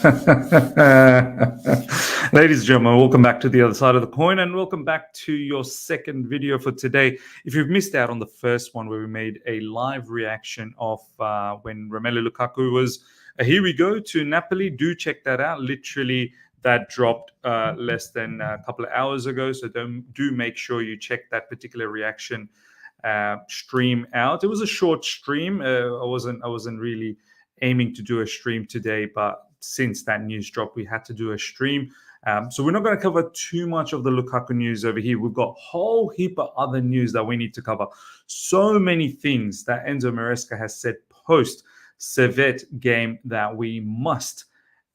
Ladies and gentlemen, welcome back to the other side of the coin, and welcome back to your second video for today. If you've missed out on the first one where we made a live reaction of when Romelu Lukaku was a here we go to Napoli, do check that out. Literally, that dropped less than a couple of hours ago, so do make sure you check that particular reaction stream out. It was a short stream. I wasn't really aiming to do a stream today, but since that news dropped, we had to do a stream. So we're not going to cover too much of the Lukaku news over here. We've got a whole heap of other news that we need to cover. So many things that Enzo Maresca has said post Servette game that we must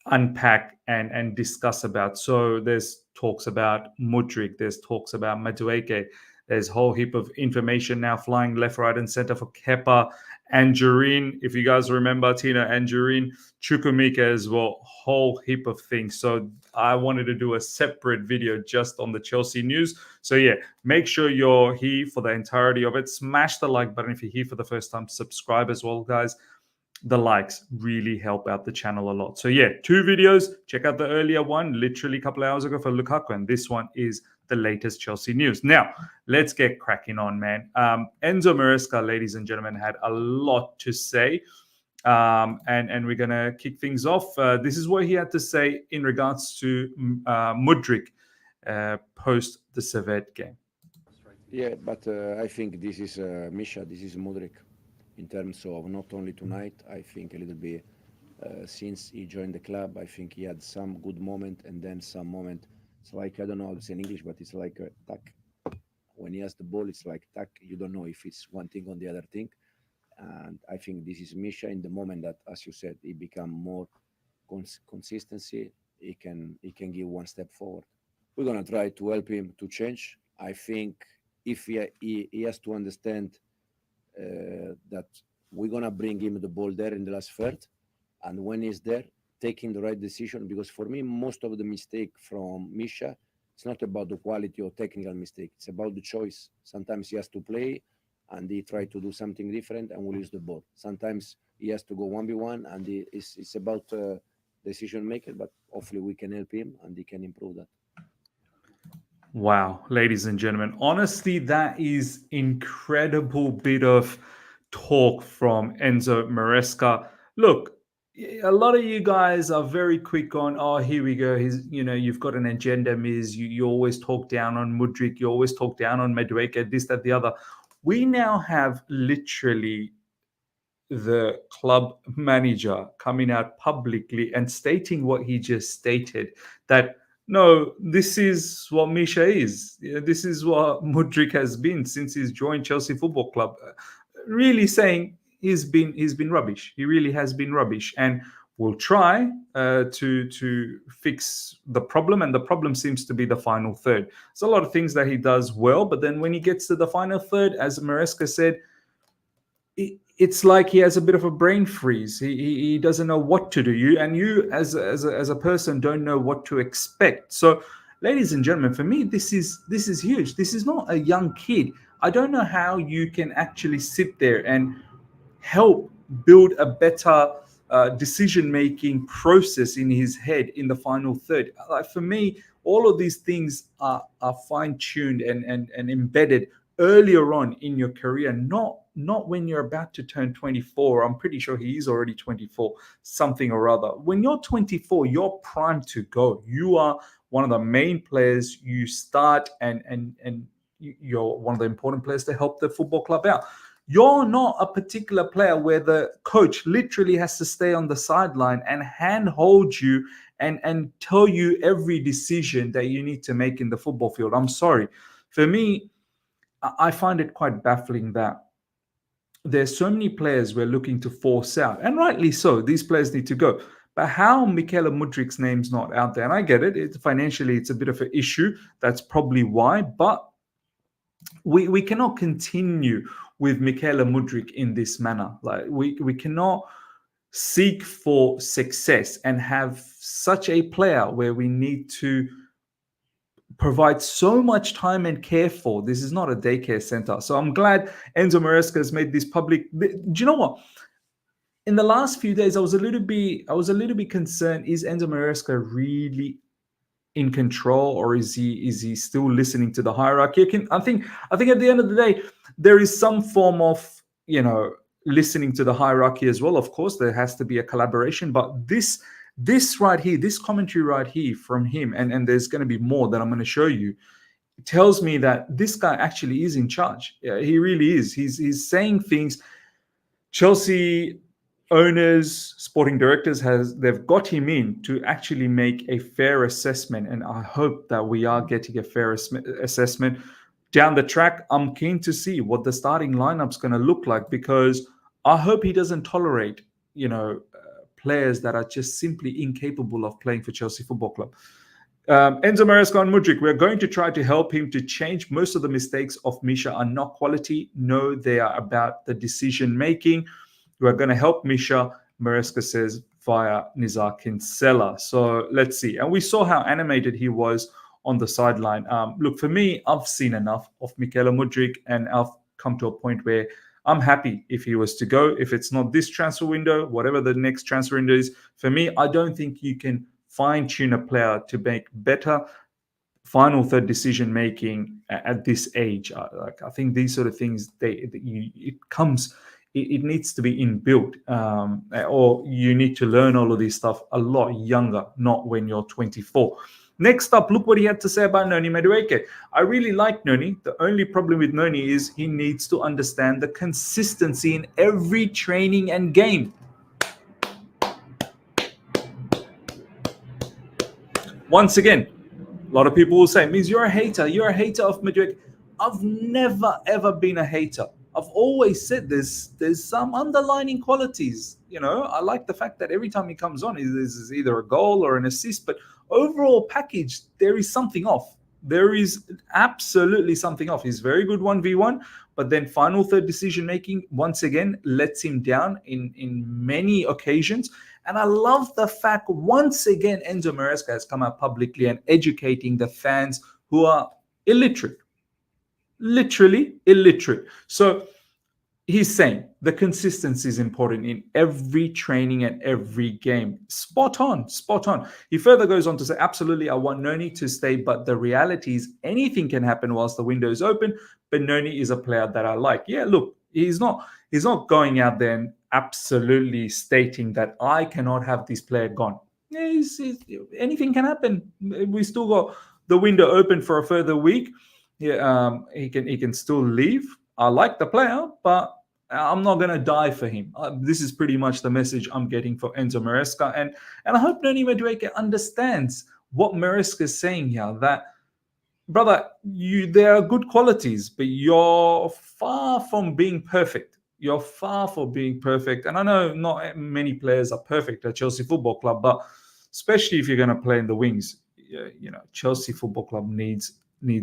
unpack and discuss about. So there's talks about Mudryk, there's talks about Madueke, there's a whole heap of information now flying left, right, and center for Kepa, Angerin. If you guys remember, Tina Angerin, Chukwuemeka as well, whole heap of things. So I wanted to do a separate video just on the Chelsea news. So yeah, make sure you're here for the entirety of it. Smash the like button if you're here for the first time. Subscribe as well, guys. The likes really help out the channel a lot. So yeah, two videos. Check out the earlier one, literally a couple of hours ago for Lukaku, and this one is the latest Chelsea news. Now, let's get cracking on, man. Enzo Maresca, ladies and gentlemen, had a lot to say, and we're going to kick things off. This is what he had to say in regards to Mudryk post the Servette game. Yeah, but I think this is Misha, this is Mudryk. In terms of not only tonight, I think a little bit since he joined the club, I think he had some good moment and then some moment. It's like, I don't know how to say in English, but it's like a tack. When he has the ball, it's like tack. You don't know if it's one thing or the other thing. And I think this is Misha in the moment that, as you said, he become more consistency. He can give one step forward. We're gonna try to help him to change. I think if he has to understand that we're gonna bring him the ball there in the last third, and when he's there, taking the right decision. Because for me, most of the mistake from Misha, it's not about the quality or technical mistake. It's about the choice. Sometimes he has to play, and he try to do something different, and will lose the ball. Sometimes he has to go 1v1, and it's about decision maker. But hopefully, we can help him, and he can improve that. Wow, ladies and gentlemen, honestly, that is incredible bit of talk from Enzo Maresca. Look, a lot of you guys are very quick on, oh, here we go. You've got an agenda, Miz. You always talk down on Mudryk. You always talk down on Madueke, this, that, the other. We now have literally the club manager coming out publicly and stating what he just stated, that no, this is what Misha is. This is what Mudryk has been since he's joined Chelsea Football Club. Really saying he's been rubbish. He really has been rubbish, and we'll try to fix the problem. And the problem seems to be the final third. There's a lot of things that he does well, but then when he gets to the final third, as Maresca said, it's like he has a bit of a brain freeze. He doesn't know what to do. You as a person don't know what to expect. So, ladies and gentlemen, for me, this is huge. This is not a young kid. I don't know how you can actually sit there and help build a better decision-making process in his head in the final third. Like, for me, all of these things are fine-tuned and embedded earlier on in your career, not when you're about to turn 24. I'm pretty sure he is already 24, something or other. When you're 24, you're primed to go. You are one of the main players. You start and you're one of the important players to help the football club out. You're not a particular player where the coach literally has to stay on the sideline and handhold you and tell you every decision that you need to make in the football field. I'm sorry. For me, I find it quite baffling that there's so many players we're looking to force out, and rightly so. These players need to go. But how Mykhailo Mudryk's name's not out there? And I get it. Financially, it's a bit of an issue. That's probably why. But we cannot continue with Mykhailo Mudryk in this manner. Like we cannot seek for success and have such a player where we need to provide so much time and care for. This is not a daycare center. So I'm glad Enzo Maresca has made this public. Do you know what? in the last few days, I was a little bit concerned. Is Enzo Maresca really in control, or is he still listening to the hierarchy? I think at the end of the day, there is some form of, you know listening to the hierarchy as well. Of course, there has to be a collaboration, but this right here, this commentary right here from him, and there's going to be more that I'm going to show you, tells me that this guy actually is in charge. Yeah, he really is. He's saying things. Chelsea owners, sporting directors, has they've got him in to actually make a fair assessment, and I hope that we are getting a fair assessment down the track. I'm keen to see what the starting lineup's going to look like, because I hope he doesn't tolerate, players that are just simply incapable of playing for Chelsea Football Club. Enzo Maresca and Mudryk, we're going to try to help him to change. Most of the mistakes of Misha are not quality. No, they are about the decision making. We're going to help Misha, Maresca says, via Nizar Kinsella. So let's see. And we saw how animated he was on the sideline. Look, for me, I've seen enough of Mykhailo Mudryk, and I've come to a point where I'm happy if he was to go. If it's not this transfer window, whatever the next transfer window is, for me, I don't think you can fine tune a player to make better final third decision making at this age. I think these sort of things, it needs to be inbuilt, or you need to learn all of this stuff a lot younger, not when you're 24. Next up, look what he had to say about Noni Madueke. I really like Noni. The only problem with Noni is he needs to understand the consistency in every training and game. Once again, a lot of people will say, means you're a hater. You're a hater of Madrid. I've never ever been a hater. I've always said there's some underlining qualities. I like the fact that every time he comes on, is either a goal or an assist. But overall package, there is something off. There is absolutely something off. He's very good 1v1, but then final third decision making once again lets him down in many occasions. And I love the fact, once again, Enzo Maresca has come out publicly and educating the fans who are illiterate, literally illiterate. So he's saying the consistency is important in every training and every game. Spot on, spot on. He further goes on to say, absolutely, I want Noni to stay, but the reality is anything can happen whilst the window is open. But Noni is a player that I like. Yeah, look, he's not going out there and absolutely stating that I cannot have this player gone. Yeah, anything can happen. We still got the window open for a further week. Yeah, he can still leave. I like the player, but I'm not gonna die for him. This is pretty much the message I'm getting for Enzo Maresca, and I hope Noni Madueke understands what Maresca is saying here. That, brother, there are good qualities, but you're far from being perfect. You're far from being perfect, and I know not many players are perfect at Chelsea Football Club, but especially if you're going to play in the wings, Chelsea Football Club needs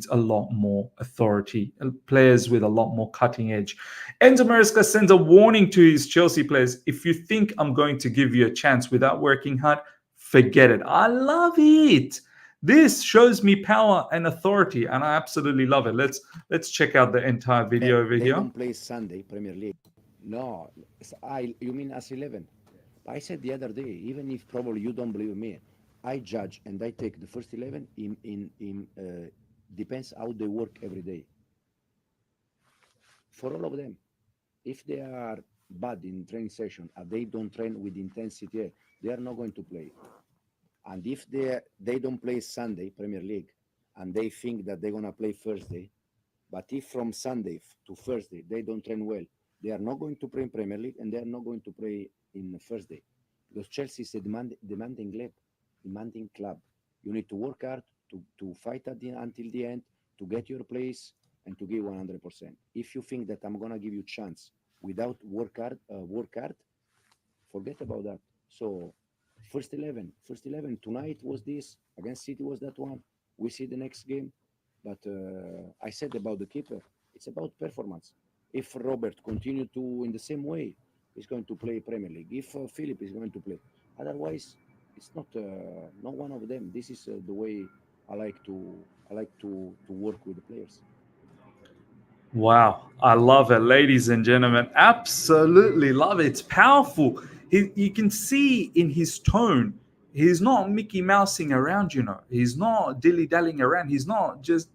a lot more authority, players with a lot more cutting edge. Enzo Maresca sends a warning to his Chelsea players: if you think I'm going to give you a chance without working hard, forget it. I love it. This shows me power and authority, and I absolutely love it. Let's check out the entire video over They here. don't play Sunday Premier League. No, you mean as 11? I said the other day, even if probably you don't believe me, I judge and I take the first 11 in depends how they work every day. For all of them, if they are bad in training session and they don't train with intensity, they are not going to play. And if they don't play Sunday Premier League and they think that they're gonna play Thursday, but if from Sunday to Thursday they don't train well, they are not going to play in Premier League and they are not going to play in Thursday, because Chelsea is a demanding club. You need to work hard to fight until the end, to get your place and to give 100%. If you think that I'm gonna give you chance without work hard, forget about that. So first 11 tonight was this, against City was that one. We see the next game. But I said about the keeper, it's about performance. If Robert continue to in the same way, he's going to play Premier League. If Philip is going to play, otherwise it's not one of them. This is the way I like to work with the players. Wow, I love it, ladies and gentlemen. Absolutely love it. It's powerful. You can see in his tone, he's not Mickey Mousing around, you know. He's not dilly dallying around. He's not just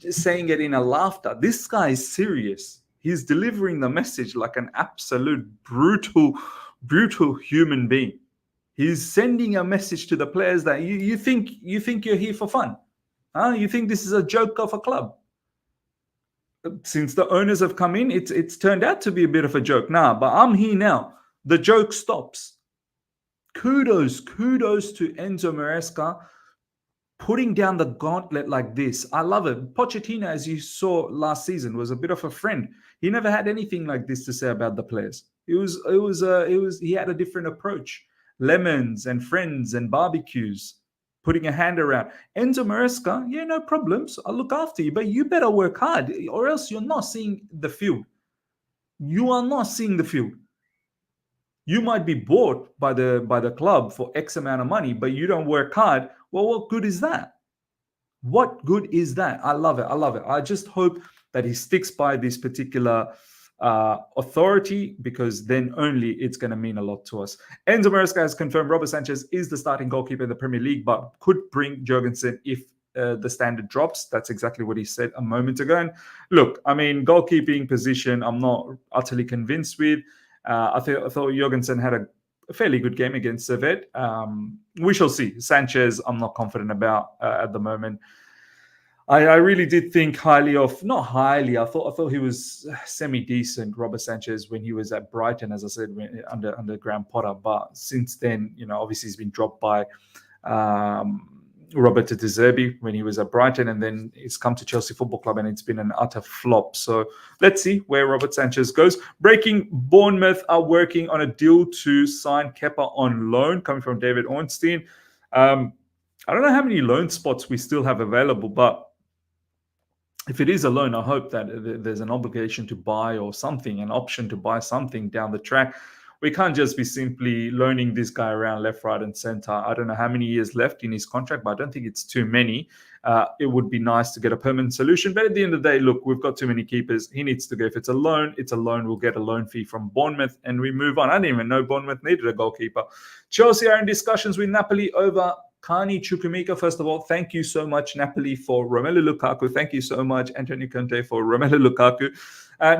saying it in a laughter. This guy is serious. He's delivering the message like an absolute brutal human being. He's sending a message to the players that you think you're here for fun. Huh? You think this is a joke of a club? Since the owners have come in, it's turned out to be a bit of a joke. Nah, but I'm here now. The joke stops. Kudos to Enzo Maresca putting down the gauntlet like this. I love it. Pochettino, as you saw last season, was a bit of a friend. He never had anything like this to say about the players. He had a different approach. Lemons and friends and barbecues, putting a hand around. Enzo Maresca, yeah, no problems. I'll look after you, but you better work hard, or else you're not seeing the field. You are not seeing the field. You might be bought by the club for X amount of money, but you don't work hard. Well, what good is that? What good is that? I love it. I love it. I just hope that he sticks by this particular authority, because then only it's going to mean a lot to us. Enzo Maresca has confirmed Robert Sanchez is the starting goalkeeper in the Premier League, but could bring Jorgensen if the standard drops. That's exactly what he said a moment ago. And look, I mean, goalkeeping position, I'm not utterly convinced with. I thought Jorgensen had a fairly good game against Servette. We shall see. Sanchez, I'm not confident about at the moment. I really did think highly of, not highly. I thought he was semi decent, Robert Sanchez, when he was at Brighton, as I said, under Graham Potter. But since then, obviously he's been dropped by Roberto De Zerbi when he was at Brighton, and then he's come to Chelsea Football Club, and it's been an utter flop. So let's see where Robert Sanchez goes. Breaking: Bournemouth are working on a deal to sign Kepa on loan, coming from David Ornstein. I don't know how many loan spots we still have available, but if it is a loan, I hope that there's an obligation to buy or something, an option to buy something down the track. We can't just be simply loaning this guy around left, right, and center. I don't know how many years left in his contract, but I don't think it's too many. It would be nice to get a permanent solution. But at the end of the day, look, we've got too many keepers. He needs to go. If it's a loan, it's a loan. We'll get a loan fee from Bournemouth and we move on. I didn't even know Bournemouth needed a goalkeeper. Chelsea are in discussions with Napoli over Kani Chukwuemeka. First of all, thank you so much, Napoli, for Romelu Lukaku. Thank you so much, Antonio Conte, for Romelu Lukaku.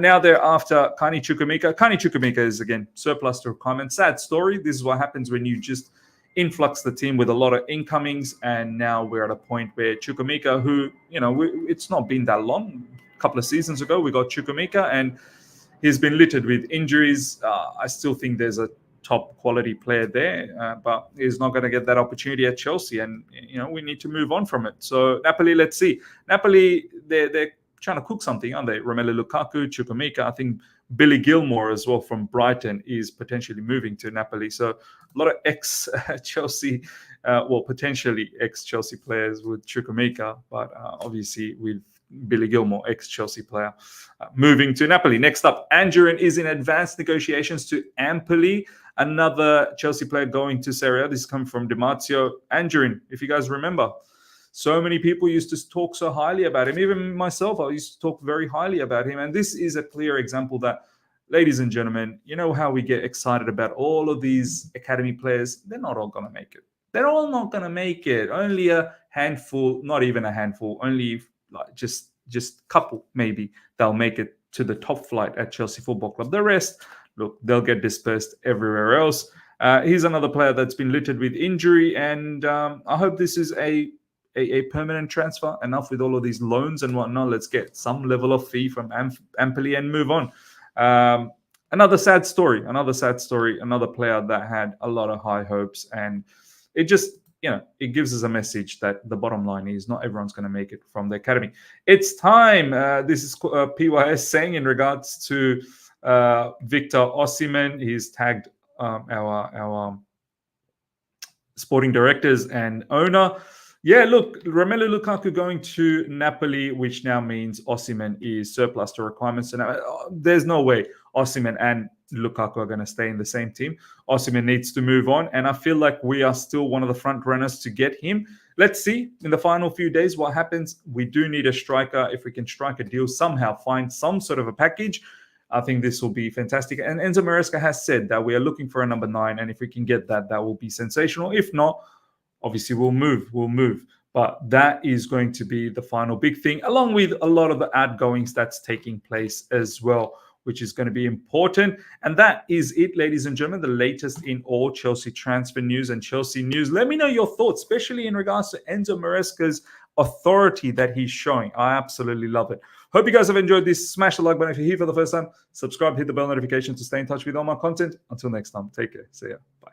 Now they're after Kani Chukwuemeka. Kani Chukwuemeka is, again, surplus to requirement. Sad story. This is what happens when you just influx the team with a lot of incomings. And now we're at a point where Chukwuemeka, who, it's not been that long. A couple of seasons ago, we got Chukwuemeka, and he's been littered with injuries. I still think there's a top quality player there, but he's not going to get that opportunity at Chelsea, and we need to move on from it. So Napoli, let's see. Napoli, they're trying to cook something, aren't they? Romelu Lukaku, Chukwuemeka. I think Billy Gilmore as well from Brighton is potentially moving to Napoli. So a lot of ex-Chelsea, potentially ex-Chelsea players with Chukwuemeka, but obviously with Billy Gilmore, ex-Chelsea player, moving to Napoli. Next up, Angerin is in advanced negotiations to Empoli. Another Chelsea player going to Serie A. This is coming from Dimarzio. Angerin, if you guys remember, so many people used to talk so highly about him. Even myself, I used to talk very highly about him. And this is a clear example that, ladies and gentlemen, you know how we get excited about all of these academy players? They're not all going to make it. They're all not going to make it. Only a handful, not even a handful, only like just couple maybe, they'll make it to the top flight at Chelsea Football Club. The rest, look, they'll get dispersed everywhere else. He's another player that's been littered with injury, and I hope this is a permanent transfer. Enough with all of these loans and whatnot. Let's get some level of fee from Empoli and move on. Another sad story. Another player that had a lot of high hopes, and it just, it gives us a message that the bottom line is not everyone's going to make it from the academy. It's time. This is PYS saying in regards to Victor Osimhen. He's tagged our sporting directors and owner. Yeah, look, Romelu Lukaku going to Napoli, which now means Osimhen is surplus to requirements. And there's no way Osimhen and Lukaku are going to stay in the same team. Osimhen needs to move on, and I feel like we are still one of the front runners to get him. Let's see in the final few days what happens. We do need a striker. If we can strike a deal somehow, find some sort of a package, I think this will be fantastic. And Enzo Maresca has said that we are looking for a number 9, and if we can get that, that will be sensational. If not, obviously we'll move. But that is going to be the final big thing, along with a lot of the outgoings that's taking place as well, which is going to be important. And that is it, ladies and gentlemen, the latest in all Chelsea transfer news and Chelsea news. Let me know your thoughts, especially in regards to Enzo Maresca's authority that he's showing. I absolutely love it. Hope you guys have enjoyed this. Smash the like button if you're here for the first time. Subscribe, hit the bell notification to stay in touch with all my content. Until next time, take care. See ya. Bye.